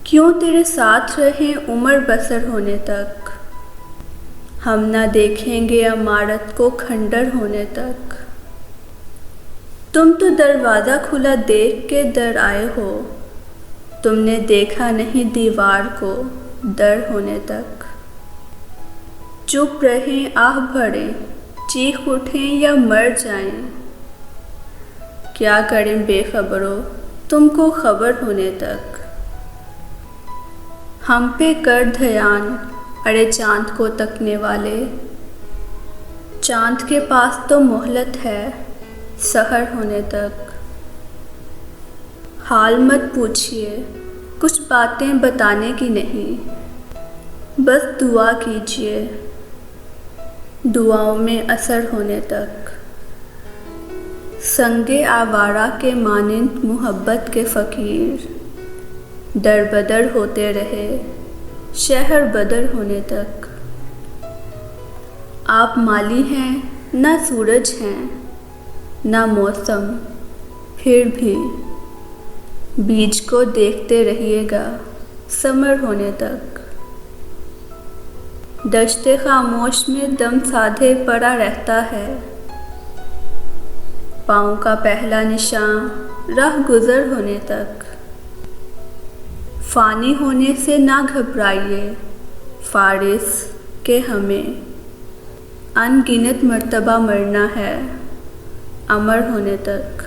क्यों तेरे साथ रहें उम्र बसर होने तक, हम ना देखेंगे इमारत को खंडर होने तक। तुम तो दरवाज़ा खुला देख के डर आए हो, तुमने देखा नहीं दीवार को डर होने तक। चुप रहें आह भरें, चीख उठें या मर जाएं, क्या करें बेखबरों तुमको खबर होने तक। हम पे कर ध्यान अरे चाँद को तकने वाले, चाँद के पास तो मोहलत है सहर होने तक। हाल मत पूछिए कुछ बातें बताने की नहीं, बस दुआ कीजिए दुआओं में असर होने तक। संगे आवारा के मानिंद मोहब्बत के फ़कीर, दर बदर होते रहे शहर बदर होने तक। आप माली हैं ना सूरज हैं ना मौसम, फिर भी बीज को देखते रहिएगा समर होने तक। दश्ते खामोश में दम साधे पड़ा रहता है, पाँव का पहला निशान राह गुज़र होने तक। फ़ानी होने से ना घबराइए फ़ारिस के हमें अनगिनत मर्तबा मरना है अमर होने तक।